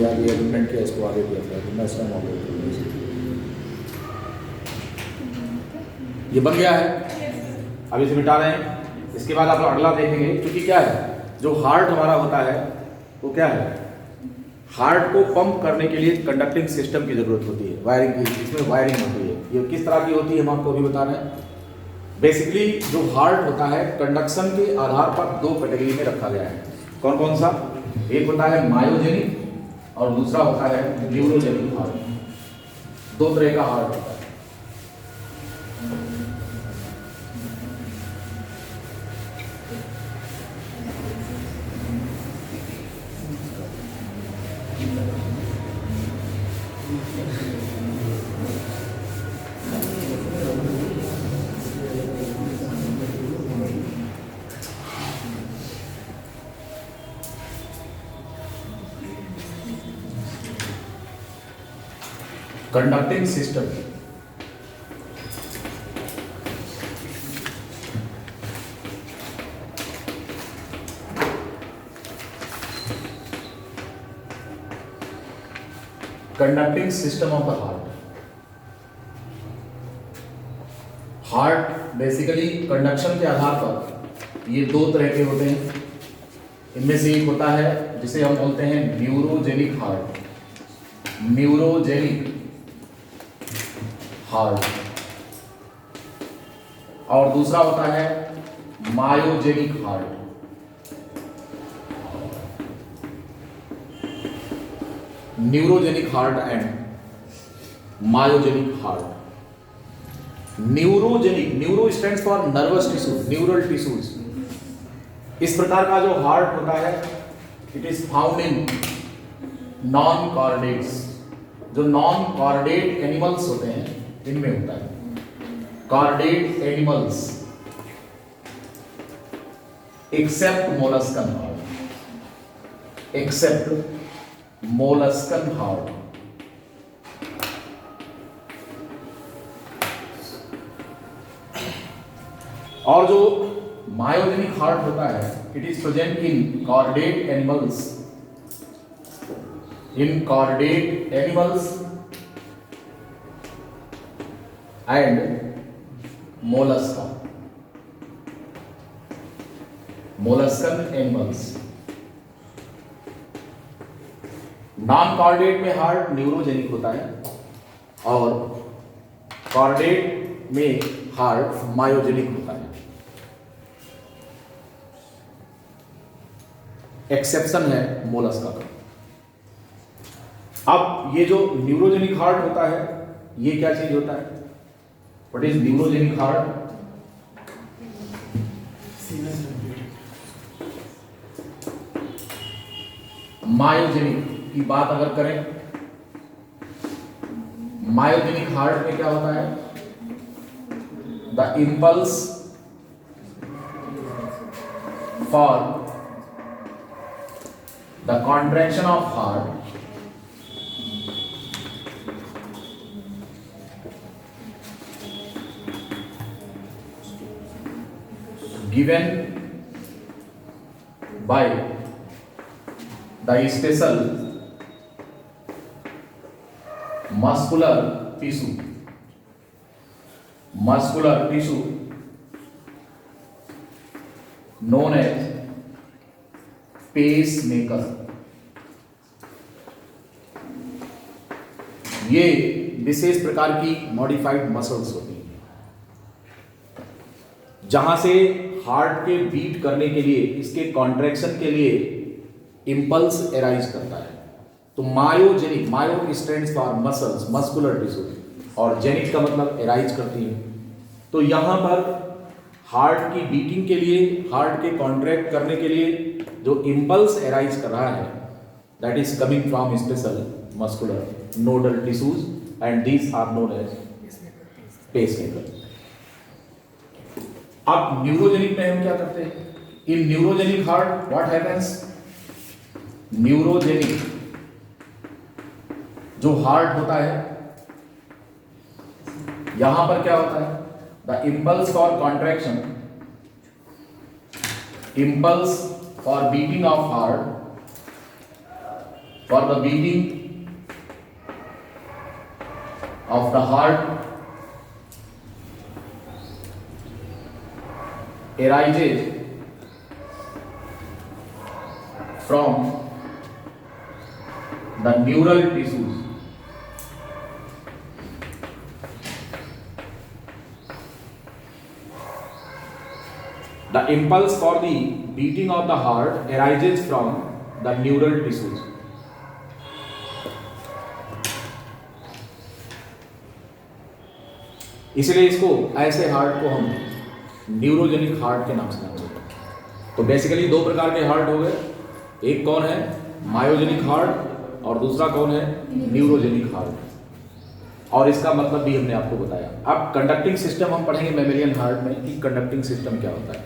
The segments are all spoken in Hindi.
यार ये एलिमेंट किया, इसको आगे किया था, तो मैं इसका मॉडल ये बन गया है। अब इसे मिटा रहे हैं। इसके बाद आप अगला देखेंगे, क्योंकि क्या है, जो हार्ट हमारा होता है वो क्या है, हार्ट को पंप करने के लिए कंडक्टिंग सिस्टम की जरूरत होती है, वायरिंग की, इसमें वायरिंग होती है। ये किस तरह की होती है हम आपको अभी बता रहे हैं। बेसिकली जो हार्ट होता है कंडक्शन के आधार पर दो कैटेगरी में रखा गया है। कौन कौन सा? एक होता है मायोजेनिक और दूसरा होता है न्यूरोजेनिक हार्ट। दो तरह का हार्ट होता है। Conducting system, conducting system of the heart. Heart basically conduction के आधार पर ये दो तरह के होते हैं। इनमें से एक होता है जिसे हम बोलते हैं न्यूरोजेनिक हार्ट, न्यूरोजेनिक हार्ट, और दूसरा होता है myogenic heart. Neurogenic heart and myogenic heart. Neurogenic, neuro stands for nervous tissue, neural tissues. इस प्रकार का जो हार्ट होता है it is found in non chordates. जो नॉन कॉर्डेट एनिमल्स होते हैं इनमें होता है। Chordate animals except molluscan heart, except molluscan heart. और जो मायोजेनिक हार्ट होता है it is present in chordate animals, in chordate animals and mollusca, molluscan animals. Non chordate में हार्ट न्यूरोजेनिक होता है और कॉर्डेट में हार्ट मायोजेनिक होता है। एक्सेप्शन है मोलस्का का। अब ये जो न्यूरोजेनिक हार्ट होता है ये क्या चीज होता है? What is neurogenic heart? Myogenic की बात अगर करें, मायोजेनिक हार्ट में क्या होता है? The impulse for the contraction of heart given by the special muscular tissue, muscular tissue known as pacemaker। ये विशेष प्रकार की मॉडिफाइड मसल्स होती हैं जहां से हार्ट के बीट करने के लिए, इसके कॉन्ट्रैक्शन के लिए इंपल्स एराइज करता है। तो myogenic, myo stands for muscles, muscular tissue, और जेनिक का मतलब एराइज करती है। तो यहां पर हार्ट की बीटिंग के लिए, हार्ट के कॉन्ट्रैक्ट करने के लिए जो इंपल्स एराइज कर रहा है that is coming from special muscular nodal tissues and these are known as pacemaker. अब न्यूरोजेनिक में हम क्या करते हैं? In neurogenic heart what happens? Neurogenic जो हार्ट होता है यहां पर क्या होता है? The impulse for contraction, impulse for beating of heart for the beating of the heart arises from the neural tissues. The impulse for the beating of the heart arises from the neural tissues. इसलिए इसको ऐसे हार्ट को हम न्यूरोजेनिक हार्ट के नाम से जानते हैं। तो बेसिकली दो प्रकार के हार्ट हो गए, एक कौन है मायोजेनिक हार्ट और दूसरा कौन है न्यूरोजेनिक हार्ट। और इसका मतलब भी हमने आपको बताया। अब कंडक्टिंग सिस्टम हम पढ़ेंगे मैमेलियन हार्ट में कि कंडक्टिंग सिस्टम क्या होता है,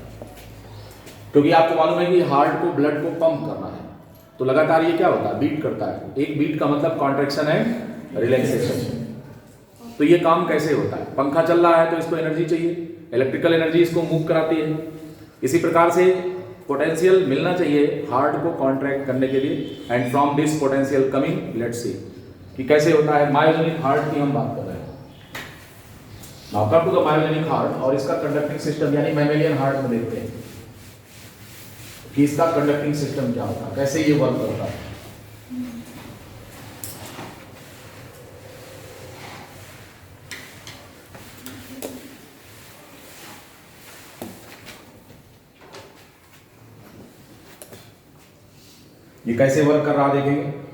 क्योंकि आपको मालूम है कि हार्ट को ब्लड को पंप करना है तो लगातार ये क्या होता है बीट करता है। एक बीट का मतलब कॉन्ट्रैक्शन एंड रिलैक्सेशन। तो ये काम कैसे होता है, पंखा चल रहा है तो इसको एनर्जी चाहिए, इलेक्ट्रिकल एनर्जी इसको मूव कराती है। इसी प्रकार से पोटेंशियल मिलना चाहिए हार्ट को कॉन्ट्रैक्ट करने के लिए, and from this potential coming let's see कि कैसे होता है। मायोजेनिक हार्ट की हम बात कर रहे हैं। Now come to the myogenic heart और इसका कंडक्टिंग सिस्टम यानी मैमेलियन हार्ट में देखते हैं कि इसका कंडक्टिंग सिस्टम क्या होता है, कैसे ये वर्क करता है। ये कैसे वर्क कर रहा देखेंगे।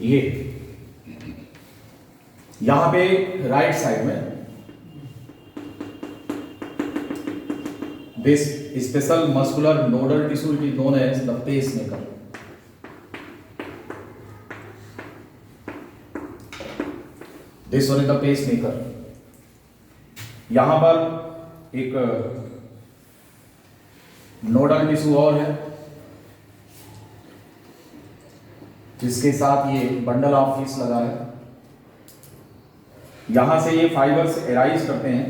ये यहां पे राइट साइड में this special muscular nodal tissue is known as the pacemaker. This one is the pacemaker. यहां पर एक नोडल टिश्यू और है जिसके साथ ये बंडल ऑफ फिश लगा है। यहां से ये फाइबर्स एराइज करते हैं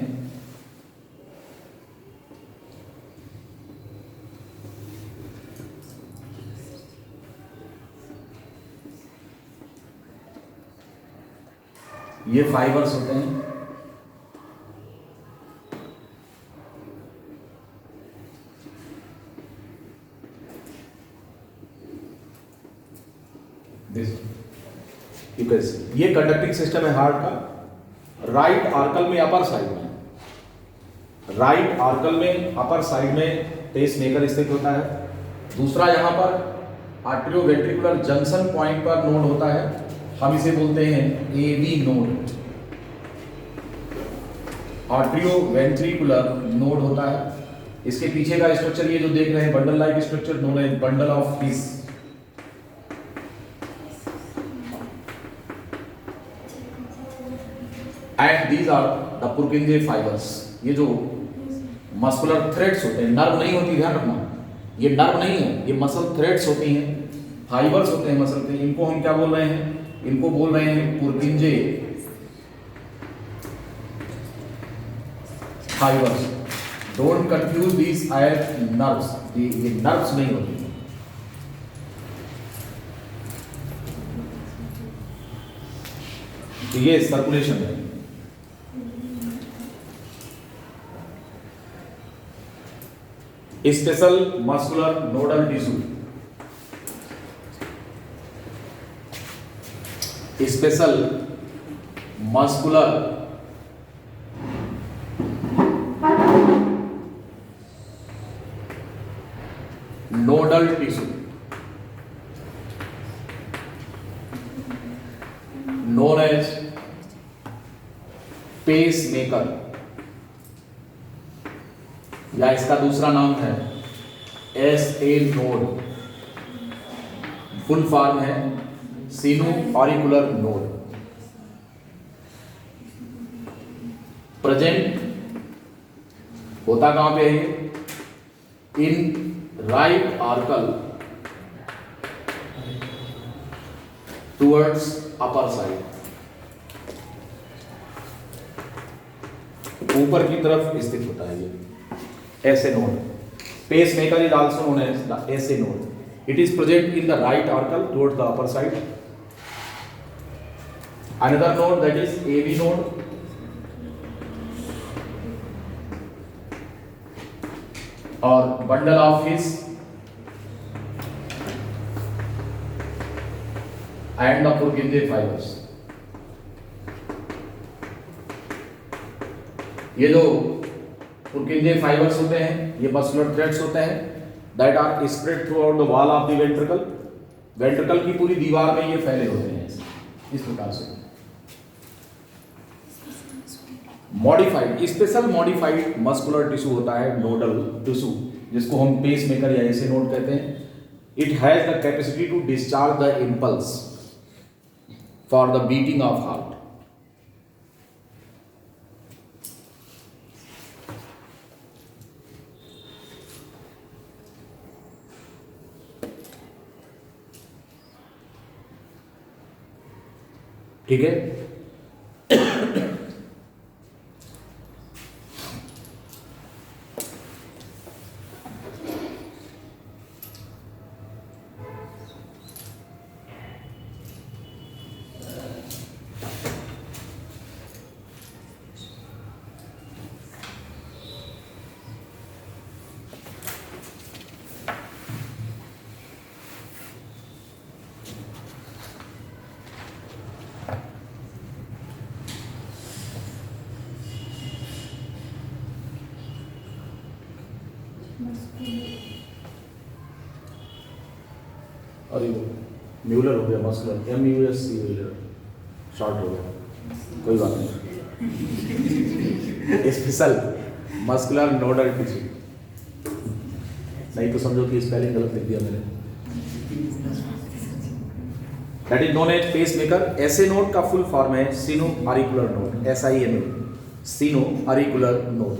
ये फाइबर्स होते हैं ये कंडक्टिंग सिस्टम है हार्ट का। राइट आर्कल में अपर साइड में, राइट आर्कल में अपर साइड में पेसमेकर स्थित होता है। दूसरा यहां पर आर्टरियोवेंट्रिकुलर जंक्शन पॉइंट पर नोड होता है, हम इसे बोलते हैं एवी नोड। आर्टरियोवेंट्रिकुलर नोड होता है। इसके पीछे का स्ट्रक्चर ये जो देख रहे हैं bundle like structure known as bundle of His. And these are the Purkinje fibres. ये जो मस्कुलर थ्रेड्स होते हैं, नर्व नहीं होती, ध्यान रखना, ये नर्व नहीं है, ये मसल थ्रेड्स होती हैं, फाइबर्स होते हैं मसल के। इनको हम क्या बोल रहे हैं, इनको बोल रहे हैं Purkinje fibres. Don't confuse these as nerves, ये नर्व्स नहीं होती। तो ये सर्कुलेशन है। Special muscular nodal tissue, special muscular nodal tissue, known as pacemaker, या इसका दूसरा नाम है SA नोड, फुल फॉर्म है सीनो ऑरिकुलर नोड। प्रेजेंट होता कहां पे है? In right auricle towards upper side, ऊपर की तरफ स्थित होता है ये SA node. Pacemaker is also known as the SA node. It is present in the right auricle towards the upper side. Another node that is AV node, और bundle of His and the Purkinje fibres. ये जो पुरकिंजे फाइबर्स होते हैं ये मस्कुलर थ्रेड्स होते हैं that are spread throughout the wall of the ventricle. Ventricle की पूरी दीवार में ये फैले होते हैं इस प्रकार से। Modified, special modified muscular tissue होता है नोडल टिश्यू, जिसको हम पेसमेकर या ऐसे नोड कहते हैं। It has the capacity to discharge the impulse for the beating of heart. ठीक है। और ये म्यूलर हो गया मस्कुलर, MUSC म्यूलर, शॉर्ट हो गया, कोई बात नहीं। स्पेशल मस्कुलर नोडल टिश्यू, नहीं तो समझो कि स्पेलिंग गलत लिख दिया मैंने। That is known as pacemaker. ऐसे नोड का फुल फॉर्म है sino auricular node, SINO, sino auricular node.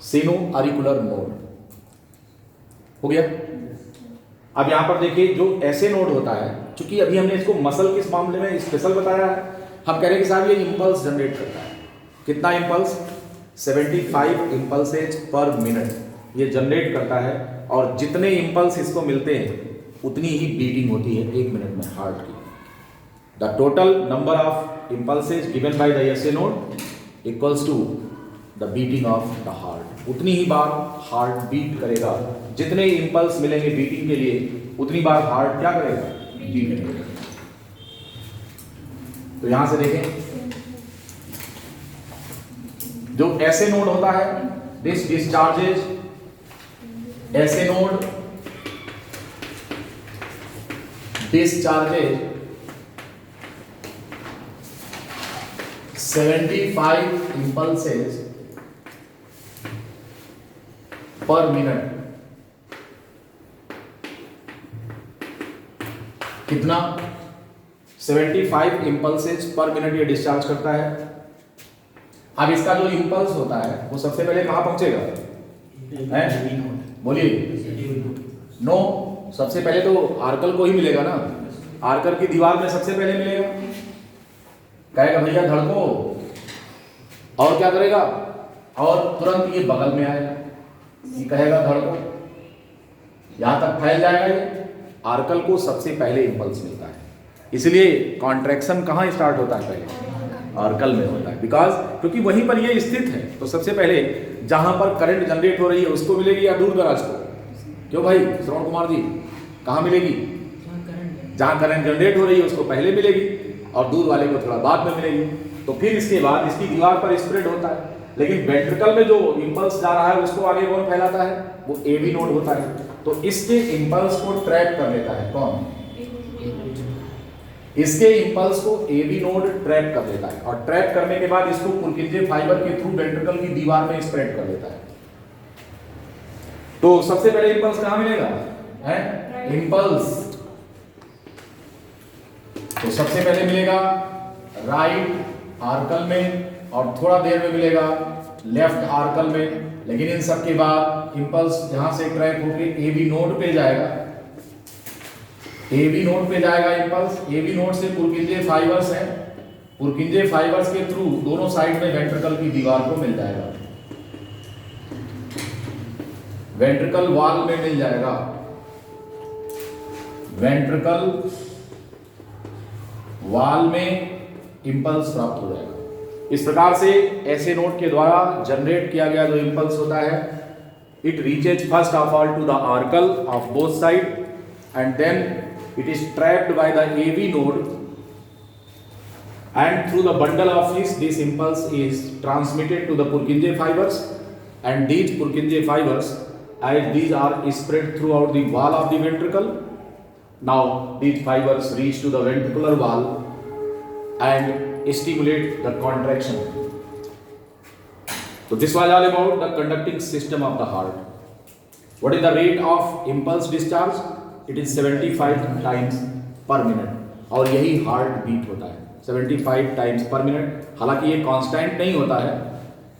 Sino auricular node हो गया। अब यहां पर देखिए जो ऐसे नोड होता है, क्योंकि अभी हमने इसको मसल किस मामले में स्पेशल बताया है, हम कह रहे हैं कि साहब ये इंपल्स जनरेट करता है। कितना इंपल्स? 75 इंपल्सेज पर मिनट ये जनरेट करता है, और जितने इंपल्स इसको मिलते हैं उतनी ही बीटिंग होती है 1 मिनट में हार्ट की। The total number of impulses given by the SA node equals to the beating of the heart. उतनी ही बार हार्ट बीट करेगा, जितने इंपल्स मिलेंगे बीटिंग के लिए उतनी बार हार्ट क्या करेगा? बीट करेगा। तो यहां से देखें, जो ऐसे नोड होता है दिस डिस्चार्जेज, ऐसे नोड डिस्चार्जेज 75 impulses पर मिनट। कितना? 75 impulses पर मिनट ये डिस्चार्ज करता है। अब इसका जो इंपल्स होता है वो सबसे पहले कहां पहुंचेगा? बोलिए। नो, सबसे पहले तो आर्कल को ही मिलेगा ना, आर्कल की दीवार में सबसे पहले मिलेगा। कहेगा भैया धड़को, और क्या करेगा? और तुरंत ये बगल में आएगा, ये कहेगा धड़को, यहां तक फैल जाएगा। ये आर्कल को सबसे पहले इंपल्स मिलता है, इसलिए कॉन्ट्रैक्शन कहां स्टार्ट होता है? पहले आर्कल में होता है, बिकॉज क्योंकि वहीं पर ये स्थित है। तो सबसे पहले जहां पर करंट जनरेट हो रही है उसको मिलेगी या दूर दराज को? क्यों भाई श्रवण कुमार जी, कहां मिलेगी? जहां करंट जनरेट हो रही है उसको पहले मिलेगी। और दूर वाले को थोड़ा बाद में मिलेगी। तो फिर इसके बाद इसकी दीवार पर स्प्रेड होता है। लेकिन वेंट्रिकल में जो इंपल्स जा रहा है उसको आगे कौन फैलाता है? वो एवी नोड होता है। तो इसके इंपल्स को ट्रैक कर लेता है कौन? इसके इंपल्स को एवी नोड ट्रैक कर लेता है, और ट्रैक करने के बाद इसको पुर्किंजे फाइबर के थ्रू वेंट्रिकल की दीवार में स्प्रेड कर लेता है। तो सबसे पहले इंपल्स कहां मिलेगा? है इंपल्स। तो सबसे पहले मिलेगा राइट आर्कल में, और थोड़ा देर में मिलेगा लेफ्ट आर्कल में। लेकिन इन सब के बाद इंपल्स यहां से ट्रैक होकर एवी नोड पे जाएगा। एवी नोड पे जाएगा इंपल्स। एवी नोड से पुर्किंजे फाइबर्स हैं, पुर्किंजे फाइबर्स के थ्रू दोनों साइड में वेंट्रिकल की दीवार को मिल जाएगा, वेंट्रिकल वॉल में मिल जाएगा, वेंट्रिकल वॉल में इंपल्स प्राप्त हो जाएगा। इस प्रकार से ऐसे नोड के द्वारा जनरेट किया गया जो इंपल्स होता है, it reaches first of all to the auricle of both side, and then it is trapped by the AV node, and through the bundle of fish this impulse is transmitted to the Purkinje fibers, and these Purkinje fibers, as these are spread throughout the wall of the ventricle, now these fibers reach to the ventricular wall and stimulate the contraction. So this was all about the conducting system of the heart. What is the rate of impulse discharge? It is 75 times per minute, और यही हार्ट बीट होता है 75 टाइम्स पर मिनट। हालांकि ये कांस्टेंट नहीं होता है,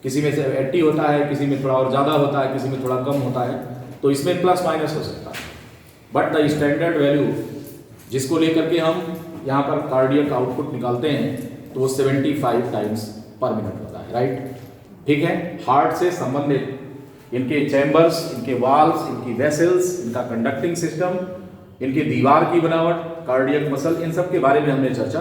किसी में से 80 होता है, किसी में थोड़ा और ज़्यादा होता है, किसी में थोड़ा कम होता है, तो इसमें प्लस माइनस हो सकता है। बट द स्टैंडर्ड वैल्यू जिसको लेकर के हम यहाँ पर कार्डियक आउटपुट निकालते हैं तो वो 75 टाइम्स पर मिनट होता है, राइट। ठीक है, हार्ट से संबंधित इनके चैम्बर्स, इनके वाल्व्स, इनकी वेसल्स, इनका कंडक्टिंग सिस्टम, इनकी दीवार की बनावट, कार्डियक मसल, इन सब के बारे में हमने चर्चा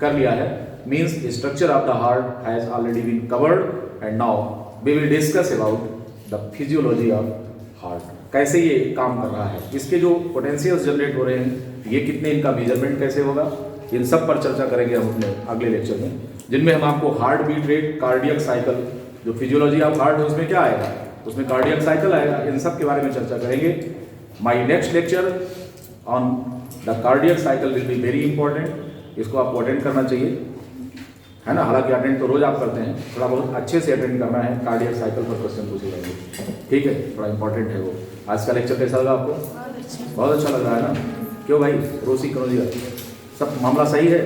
कर लिया है। Means structure of the heart has already been covered and now we will discuss about the physiology of heart, कैसे ये काम कर रहा है, इसके जो पोटेंशियल्स जनरेट हो रहे हैं, ये कितने, इनका मेजरमेंट कैसे होगा, इन सब पर चर्चा करेंगे हम अपने अगले लेक्चर में, जिनमें हम आपको heart beat rate, cardiac cycle, जो फिजियोलॉजी ऑफ हार्ट है उसमें क्या आएगा, उसमें कार्डियक साइकिल आएगा, इन सब के बारे में चर्चा करेंगे। My next lecture on the cardiac cycle will be very important, इसको आपको अटेंड करना चाहिए, है ना। हालांकि अटेंड तो रोज आप करते हैं, थोड़ा बहुत अच्छे से अटेंड करना है, कार्डियक साइकिल पर क्वेश्चन पूछे जाएंगे, ठीक है, थोड़ा इंपॉर्टेंट है वो। आज का लेक्चर कैसा लगा आपको? बहुत अच्छा लग रहा है ना। क्यों भाई, रोसी करोजिया, सब मामला सही है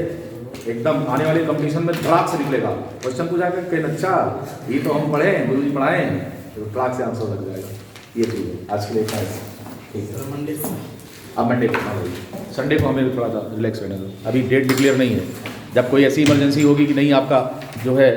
एकदम। आने वाले कंपटीशन में धड़ाक से निकलेगा, क्वेश्चन पूछा कर कहीं अच्छा ये तो हम पढ़े हैं, गुरु जी पढ़ाए हैं, तो धड़ाक से आंसर लग जाएगा। ये ठीक है, आज के लिए ठीक है। मंडे अब मंडे को, हाँ भाई, संडे को हमें थोड़ा सा रिलैक्स रहने दो, अभी डेट डिक्लेयर नहीं है। जब कोई ऐसी इमरजेंसी होगी कि नहीं आपका जो है